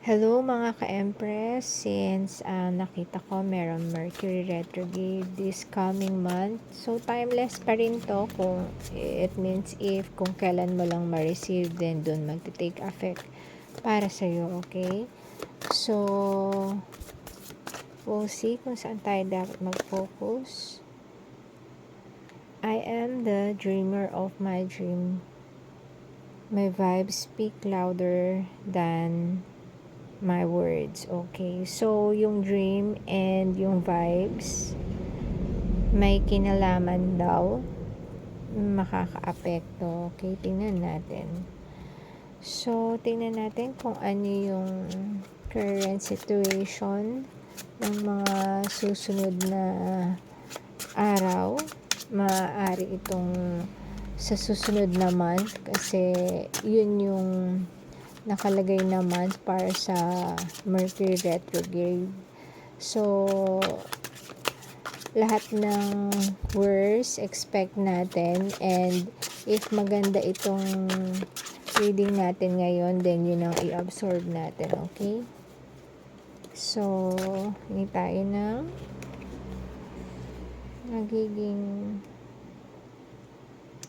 Hello mga ka-Empress, since nakita ko meron Mercury retrograde this coming month, so timeless pa rin to kung it means if kung kailan mo lang ma-receive, then dun magte-take effect para sa'yo, okay? So, we'll see kung saan tayo dapat mag-focus. I am the dreamer of my dream. My vibes speak louder than my words, okay? So, yung dream and yung vibes, may kinalaman daw, makaka-apekto. Okay, tingnan natin. So, tingnan natin kung ano yung current situation ng mga susunod na araw. Maaari itong sa susunod na month kasi yun yung nakalagay na month para sa Mercury retrograde. So, lahat ng worst expect natin, and if maganda itong reading natin ngayon, then yun ang i-absorb natin, okay? So, hindi tayo ng nagiging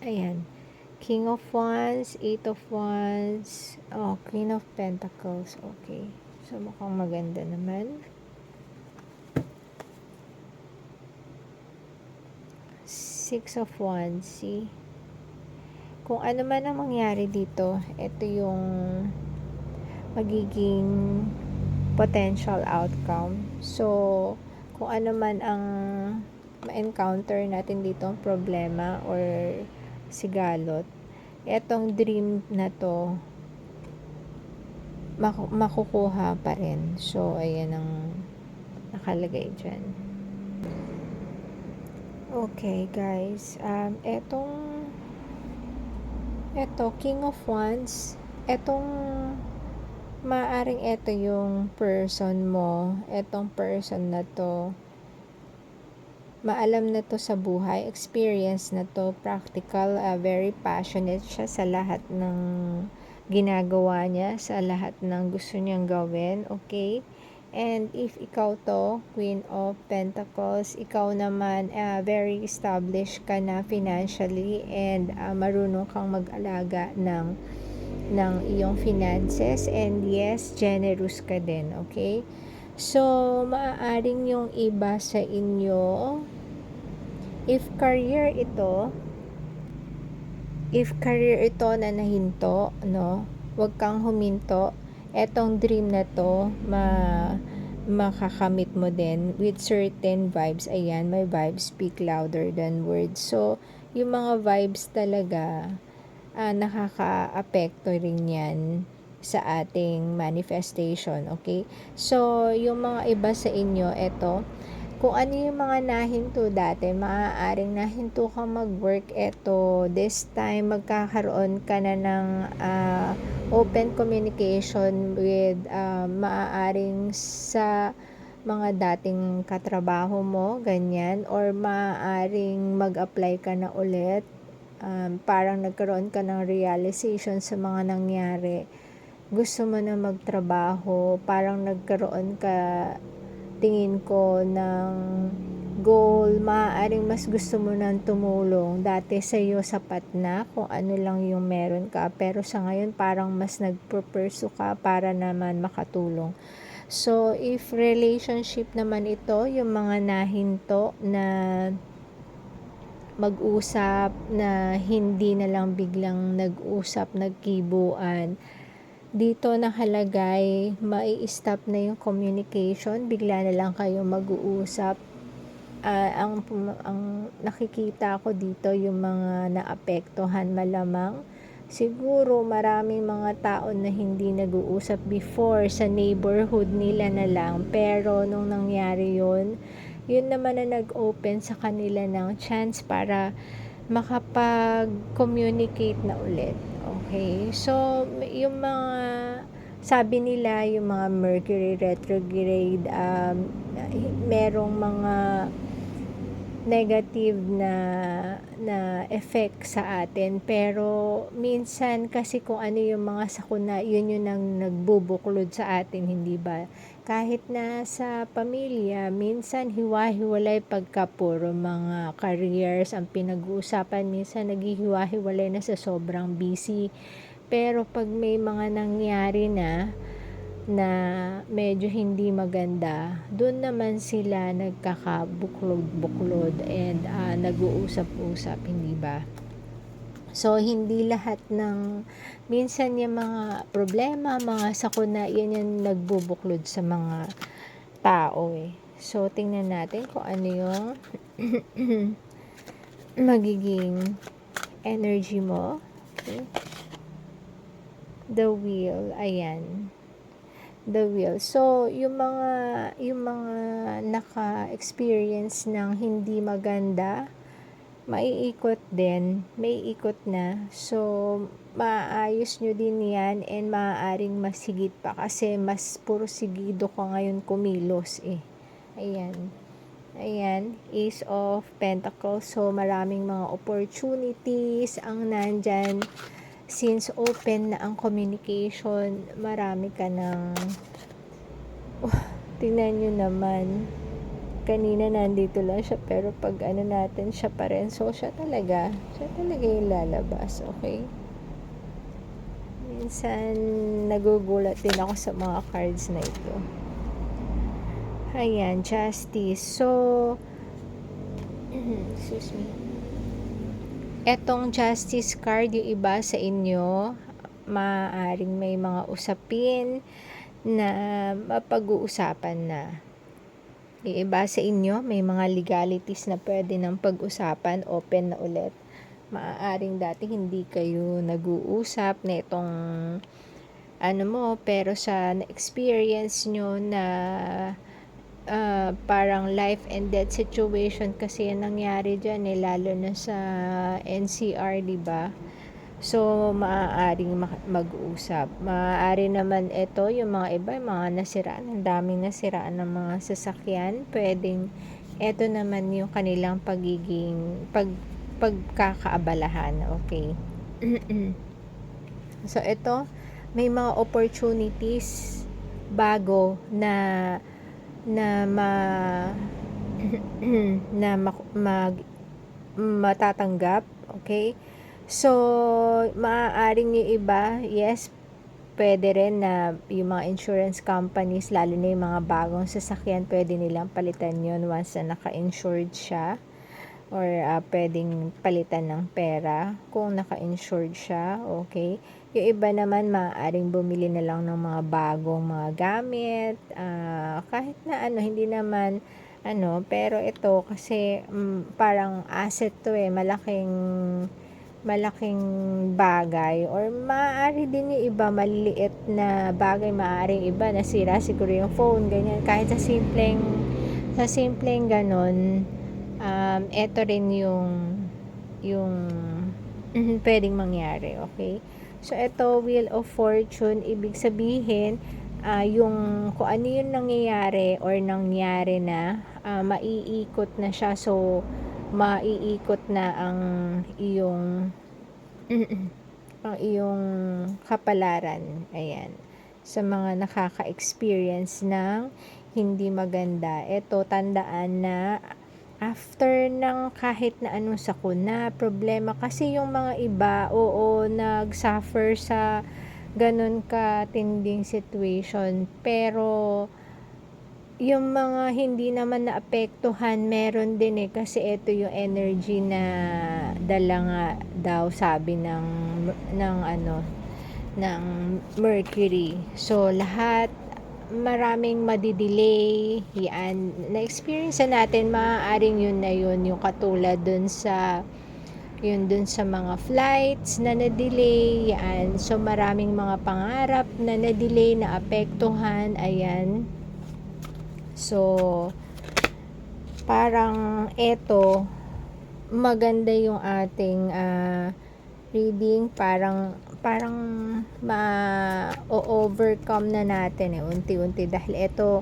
ayan, King of Wands, Eight of Wands, Queen of Pentacles, okay. So, mukhang maganda naman. Six of Wands, see? Kung ano man ang mangyari dito, ito yung magiging potential outcome. So, kung ano man ang ma-encounter natin dito, problema or sigalot, etong dream na to, makukuha pa rin. So, ayan ang nakalagay dyan. Okay, guys. Eto, King of Wands, etong maaring eto yung person mo, etong person na to, maalam na to sa buhay, experience na to, practical, very passionate siya sa lahat ng ginagawa niya, sa lahat ng gusto niyang gawin, okay? And if ikaw to, Queen of Pentacles, ikaw naman, very established ka na financially, and marunong kang mag-alaga ng iyong finances, and yes, generous ka din, okay? So, maaaring yung iba sa inyo, if career ito na nahinto, no? Huwag kang huminto. Etong dream na to, makakamit mo din with certain vibes. Ayan, my vibes speak louder than words. So, yung mga vibes talaga, nakaka-apekto rin yan sa ating manifestation, okay? So, yung mga iba sa inyo, eto, kung ano yung mga nahinto dati, maaaring nahinto ka mag-work, eto, this time, magkakaroon ka na ng open communication with maaaring sa mga dating katrabaho mo, ganyan, or maaaring mag-apply ka na ulit, parang nagkaroon ka ng realization sa mga nangyari, gusto mo na magtrabaho, parang nagkaroon ka, tingin ko, ng goal, maaaring mas gusto mo nang tumulong. Dati sa'yo sapat na kung ano lang yung meron ka, pero sa ngayon parang mas nagpupursue ka para naman makatulong. So, if relationship naman ito, yung mga nahinto na mag-usap, na hindi na lang biglang nag-usap, nagkibuan, dito nakalagay, mai-stop na yung communication, bigla na lang kayo mag-uusap. Ang nakikita ko dito, yung mga naapektuhan malamang. Siguro maraming mga tao na hindi nag-uusap before, sa neighborhood nila na lang. Pero nung nangyari yun naman na nag-open sa kanila ng chance para makapag-communicate na ulit. Okay? So, yung mga, sabi nila, yung mga Mercury retrograde, merong mga negative na effect sa atin. Pero minsan kasi kung ano yung mga sakuna, yun yung nagbubuklod sa atin, hindi ba? Kahit na sa pamilya, minsan hiwa-hiwalay pagka puro mga careers ang pinag-uusapan. Minsan naghihiwa-hiwalay na sa sobrang busy. Pero pag may mga nangyari na medyo hindi maganda, doon naman sila nagkakabuklod-buklod and nag-uusap-usap, hindi ba? So, hindi lahat ng, minsan yung mga problema, mga sakuna, yan yung nagbubuklod sa mga tao eh. So, tingnan natin kung ano yung magiging energy mo. Okay. The wheel, ayan. The wheel. So, yung mga naka-experience ng hindi maganda, maiikot din, may ikot na. So, maayos nyo din yan and maaaring masigit pa kasi mas pursigido ka ngayon kumilos eh. Ayan. Ayan, Ace of Pentacles. So, maraming mga opportunities ang nandyan. Since open na ang communication, marami ka ng tingnan nyo naman, kanina nandito lang siya pero pag ano natin siya pa rin, so siya talaga yung lalabas, okay? Minsan nagugulat din ako sa mga cards na ito. Ayan, Justice. So excuse me, etong Justice card, yung iba sa inyo maaaring may mga usapin na mapag-uusapan na. Yung iba sa inyo may mga legalities na pwede ng pag-usapan, open na ulit. Maaaring dati hindi kayo nag-uusap na itong ano mo, pero sa na-experience nyo na parang life and death situation kasi yung nangyari dyan eh, lalo na sa NCR, diba? So, maaaring mag-usap. Maaari naman ito, yung mga iba, yung mga nasiraan, ang daming nasiraan ng mga sasakyan. Pwedeng, ito naman yung kanilang pagkakaabalahan. Okay. So, ito, may mga opportunities bago na matatanggap. Okay. So, maaaring yung iba, yes, pwede rin na yung mga insurance companies, lalo na yung mga bagong sasakyan, pwede nilang palitan yun once na naka-insured siya. Or pwedeng palitan ng pera kung naka-insured siya, okay? Yung iba naman, maaaring bumili na lang ng mga bagong mga gamit, kahit na ano, hindi naman, pero ito kasi parang asset to eh, malaking bagay, or maaari din yung iba maliliit na bagay, maaari iba nasira siguro yung phone, ganyan, kahit sa simpleng ganon. Eto rin yung pwedeng mangyari, okay? So, ito, Wheel of Fortune, ibig sabihin, yung kung ano yung nangyayari or nangyari na, maiikot na siya. So, maiikot na ang iyong kapalaran. Ayan. Sa mga nakaka-experience ng hindi maganda. Ito, tandaan na after ng kahit na anong sakuna, problema, kasi yung mga iba, oo, nag-suffer sa ganun katinding situation, pero yung mga hindi naman naapektuhan, meron din eh, kasi ito yung energy na dala nga daw, sabi ng Mercury. So, lahat, maraming madidelay, yan, na-experience natin, maaaring yun na yun, yung katulad dun sa mga flights na na-delay, yan. So, maraming mga pangarap na na-delay, na apektuhan, ayan. So, parang eto, maganda yung ating reading, parang ma-overcome na natin eh, unti-unti, dahil ito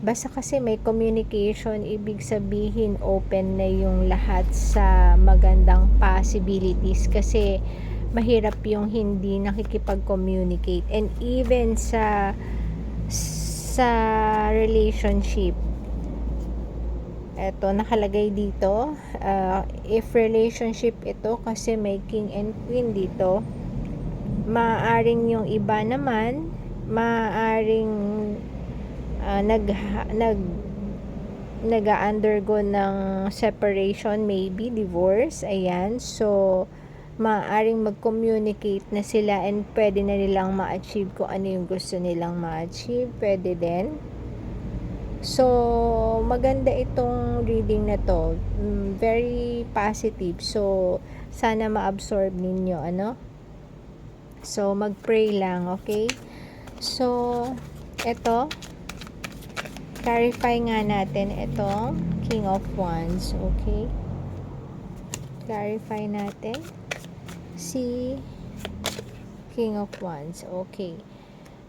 Basta kasi may communication, ibig sabihin open na yung lahat sa magandang possibilities, kasi mahirap yung hindi nakikipag-communicate. And even sa relationship, eto nakalagay dito, if relationship ito, kasi may king and queen dito, maaring yung iba naman, maaring nag-undergo ng separation, maybe divorce, ayan. So maaring mag-communicate na sila and pwede na nilang ma-achieve kung ano yung gusto nilang ma-achieve, pwede din. So maganda itong reading na to, very positive. So sana ma-absorb ninyo, ano. So mag-pray lang, okay? So eto, clarify nga natin itong King of Wands, okay? Clarify natin si King of Wands, okay?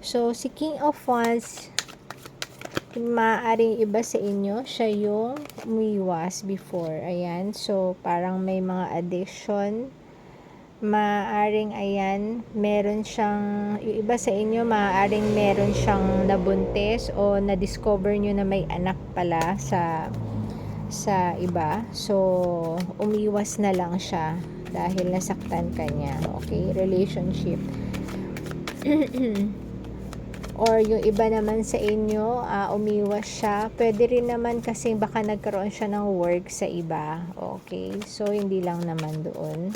So si King of Wands, maaaring iba sa inyo, siya yung umiwas before, ayan. So parang may mga addiction, maaring ayan, meron siyang, yung iba sa inyo, maaring meron siyang nabuntis o na-discover nyo na may anak pala sa iba. So umiwas na lang siya dahil nasaktan ka niya, okay? Relationship. Or yung iba naman sa inyo, umiwas siya. Pwede rin naman kasi baka nagkaroon siya ng work sa iba, okay? So hindi lang naman doon.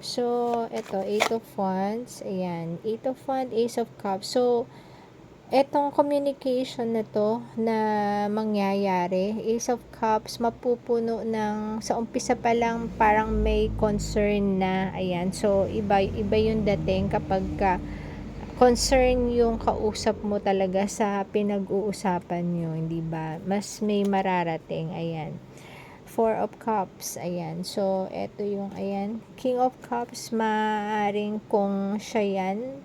So, ito, 8 of Wands, ayan, 8 of Wands, Ace of Cups. So, etong communication na to na mangyayari, Ace of Cups, mapupuno ng, sa umpisa pa lang, parang may concern na, ayan. So, iba yung dating kapag concern yung kausap mo talaga sa pinag-uusapan nyo, hindi ba? Mas may mararating, ayan. 4 of Cups, ayan. So, eto yung, ayan, King of Cups, maaring kung siya yan,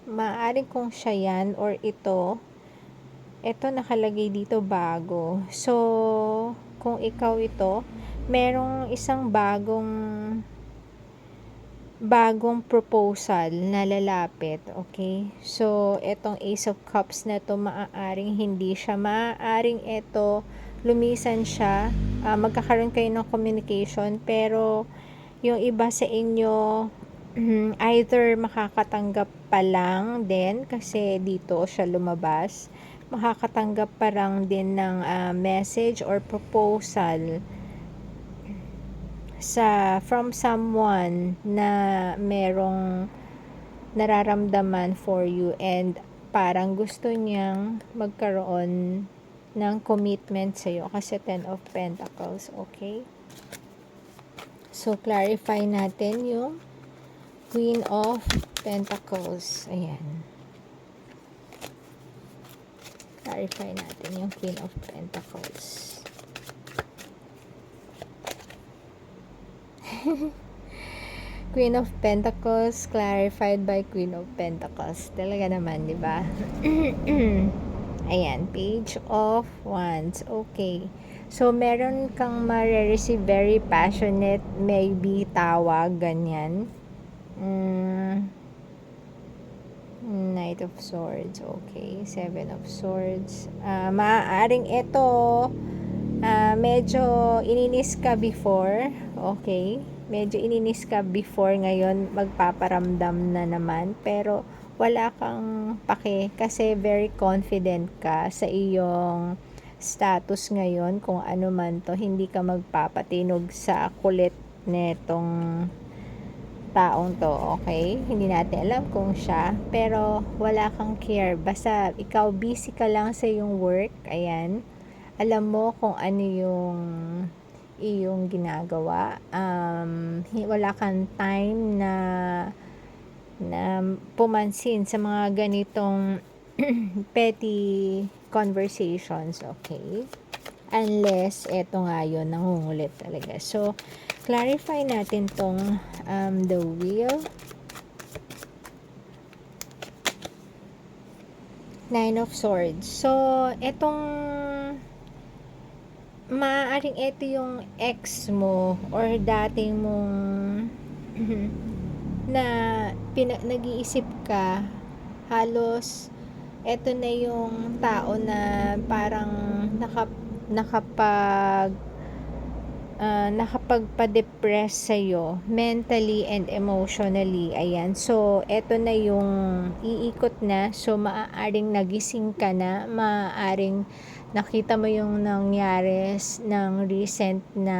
maaring kung siya yan, or ito nakalagay dito, bago. So, kung ikaw ito, merong isang bagong proposal na lalapit, okay? So, etong Ace of Cups na to, maaaring hindi siya, maaaring ito, lumisan siya, magkakaroon kayo ng communication, pero yung iba sa inyo, either makakatanggap pa lang din, kasi dito siya lumabas, makakatanggap pa lang din ng message or proposal from someone na merong nararamdaman for you, and parang gusto niyang magkaroon ng commitment sa'yo, kasi 10 of Pentacles, okay? So, clarify natin yung Queen of Pentacles, ayan. Clarify natin yung Queen of Pentacles. Queen of Pentacles clarified by Queen of Pentacles. Talaga naman, di ba? Ayan, Page of Wands. Okay. So, meron kang ma-receive very passionate, maybe tawag, ganyan. Knight of Swords. Okay. 7 of Swords. Maaaring ito, medyo ininis ka before, okay? Medyo ininis ka before, ngayon magpaparamdam na naman, pero wala kang pake, kasi very confident ka sa iyong status ngayon, kung ano man to, hindi ka magpapatinog sa kulit netong taong to, okay? Hindi natin alam kung siya, pero wala kang care, basta ikaw busy ka lang sa iyong work, ayan. Alam mo kung ano yung iyong ginagawa. Wala kang time na pumansin sa mga ganitong petty conversations, okay? Unless, eto nga yun, nangungulit talaga. So, clarify natin tong the Wheel. Nine of Swords. So, etong maaaring ito yung ex mo or dating mong na nag-iisip ka, halos eto na yung tao na parang nakapag nakapagpa-depress sa'yo mentally and emotionally. Ayan. So, eto na yung iikot na. So, maaaring nagising ka na. Maaaring nakita mo yung nangyari ng recent na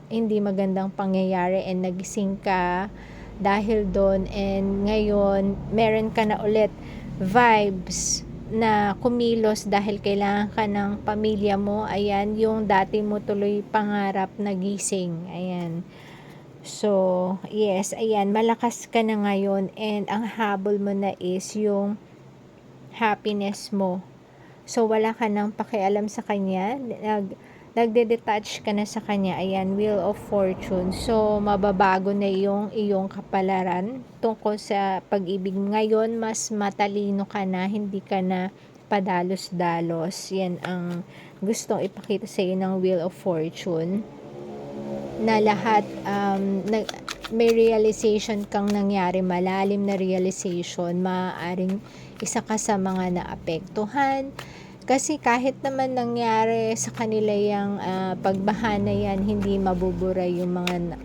hindi magandang pangyayari and nagising ka dahil doon, and ngayon meron ka na ulit vibes na kumilos dahil kailangan ka ng pamilya mo. Ayan, yung dati mo tuloy pangarap na gising. Ayan. So, yes, ayan, malakas ka na ngayon and ang habol mo na is yung happiness mo. So, wala ka nang pakialam sa kanya. Nagde-detach ka na sa kanya. Ayan, Wheel of Fortune. So, mababago na yung iyong kapalaran tungkol sa pag-ibig. Ngayon, mas matalino ka na, hindi ka na padalos-dalos. Yan ang gustong ipakita sa iyo ng Wheel of Fortune. Na lahat, may realization kang nangyari, malalim na realization. Maaaring isa ka sa mga naapektuhan. Kasi kahit naman nangyari sa kanila yung pagbahana yan, hindi mabubura yung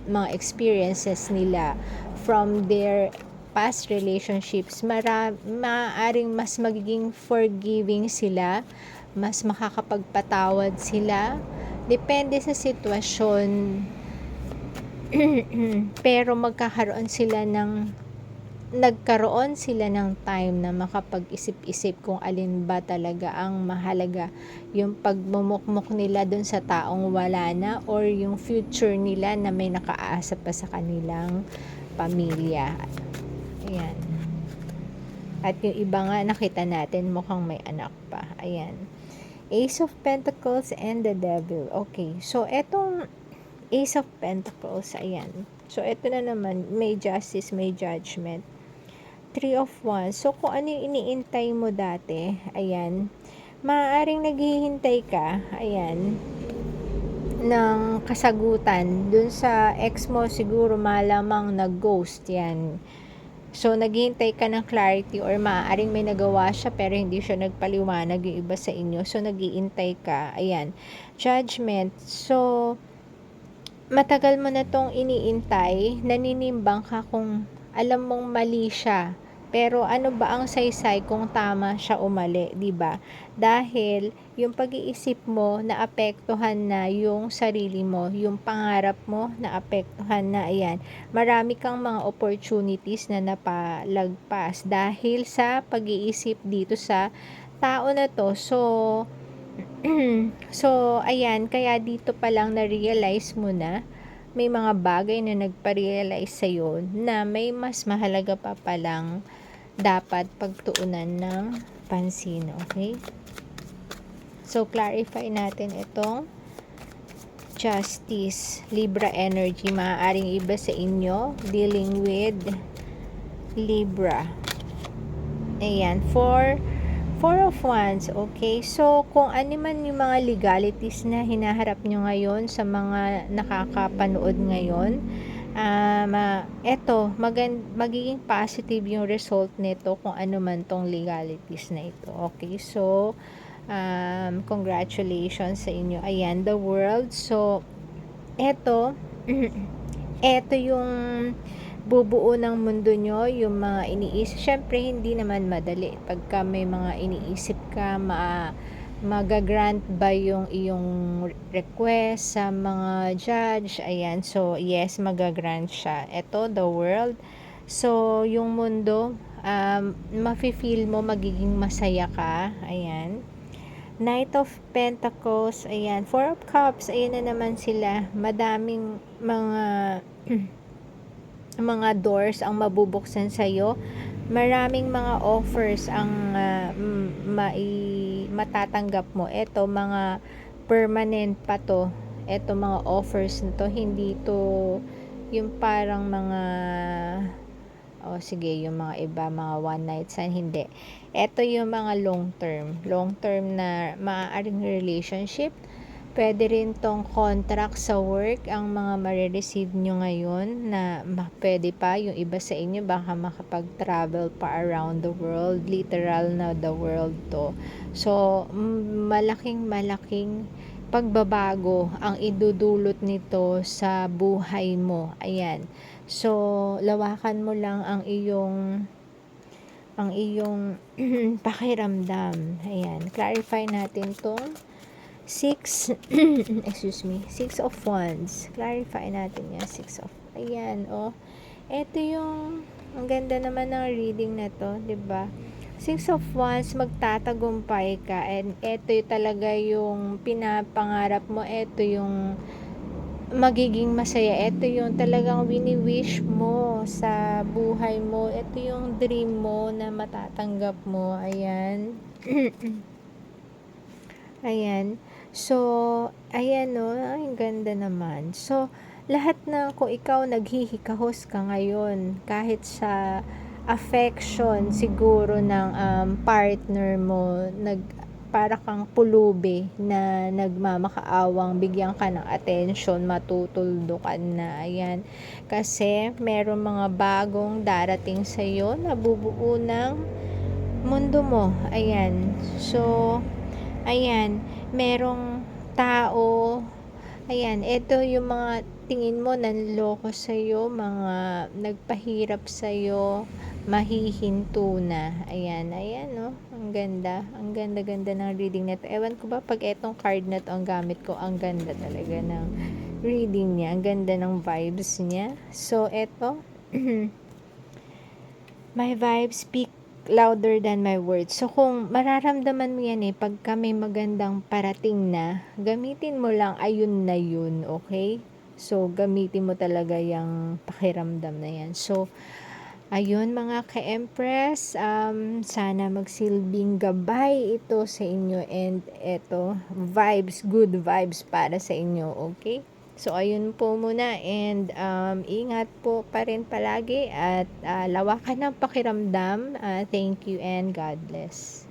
mga experiences nila from their past relationships. Maaaring mas magiging forgiving sila, mas makakapagpatawad sila. Depende sa sitwasyon. Pero nagkaroon sila ng time na makapag-isip-isip kung alin ba talaga ang mahalaga, yung pagmumukmok nila dun sa taong wala na or yung future nila na may nakaasa pa sa kanilang pamilya. Ayan. At yung iba nga nakita natin mukhang may anak pa. Ayan. Ace of Pentacles and the Devil. Okay. So, etong Ace of Pentacles, ayan. So, eto na naman, may justice, may judgment. Three of Wands. So, kung ano yung iniintay mo dati, ayan, maaaring naghihintay ka, ayan, ng kasagutan. Dun sa ex mo, siguro malamang nag-ghost, yan. So, naghihintay ka ng clarity or maaaring may nagawa siya pero hindi siya nagpaliwanag yung iba sa inyo. So, naghihintay ka, ayan. Judgment. So, matagal mo na tong iniintay, naninimbang ka kung alam mong mali siya. Pero ano ba ang saysay kung tama siya o mali, 'di ba? Dahil yung pag-iisip mo naapektuhan na yung sarili mo, yung pangarap mo naapektuhan na, ayan. Marami kang mga opportunities na napalagpas dahil sa pag-iisip dito sa tao na to. So, ayan, kaya dito pa lang na-realize mo na may mga bagay na nagpa-realize sa'yo na may mas mahalaga pa palang dapat pagtuunan ng pansin, okay? So, clarify natin itong Justice, Libra energy. Maaaring iba sa inyo dealing with Libra. Ayan, Four of Wands, okay? So, kung ano man yung mga legalities na hinaharap nyo ngayon sa mga nakakapanood ngayon, eto, magiging positive yung result nito kung ano man tong legalities na ito, okay? So, congratulations sa inyo. Ayan, the World. So, eto, eto yung bubuo ng mundo nyo, yung mga iniisip. Syempre, hindi naman madali. Pagka may mga iniisip ka, magagrant ba yung iyong request sa mga judge? Ayan. So, yes, magagrant siya. Ito, the World. So, yung mundo, mafe-feel mo magiging masaya ka. Ayan. Knight of Pentacles. Ayan. Four of Cups. Ayan na naman sila. Madaming mga doors ang mabubuksan sa iyo. Maraming mga offers ang matatanggap mo. Ito, mga permanent pa to. Ito, mga offers na to. Hindi to yung parang mga O sige, yung mga iba, mga one night stand, hindi. Ito yung mga long term na maaaring relationship. Pwede rin tong contract sa work ang mga marireceive nyo ngayon na pwede pa yung iba sa inyo baka makapag-travel pa around the world, literal na the world to. So, malaking pagbabago ang idudulot nito sa buhay mo. Ayan. So, lawakan mo lang ang iyong pakiramdam. Ayan. Clarify natin tong 6 excuse me, 6 of Wands. Clarify natin yan. 6 of, ayan, oh. Ito yung, ang ganda naman ng reading na to, 'di ba? 6 of Wands, magtatagumpay ka, and ito talaga yung pinapangarap mo, ito yung magiging masaya, ito yung talagang wini-wish mo sa buhay mo, ito yung dream mo na matatanggap mo. Ayan. Ayan. So, ayan, no, ang ganda naman. So, lahat na, kung ikaw naghihikahos ka ngayon, kahit sa affection siguro ng partner mo, para kang pulubi na nagmamakaawang bigyan ka ng attention, matutuldukan na. Ayan. Kasi meron mga bagong darating sa iyo na bubuo ng mundo mo. Ayan. So, ayan, merong tao, ayan, ito yung mga tingin mo nanloko sa'yo, mga nagpahirap sa'yo, mahihinto na. Ayan, ayan, no? Ang ganda. Ang ganda-ganda ng reading na to. Ewan ko ba, pag etong card na to ang gamit ko, ang ganda talaga ng reading niya. Ang ganda ng vibes niya. So, eto, my vibes speak louder than my words. So, kung mararamdaman mo yan pagka may magandang parating na, gamitin mo lang ayun na yun, okay? So, gamitin mo talaga yung pakiramdam na yan. So, ayun mga ka-Empress, sana magsilbing gabay ito sa inyo, and eto, vibes, good vibes para sa inyo, okay? So, ayun po muna, and ingat po pa rin palagi, at lawakan ng pakiramdam. Thank you and God bless.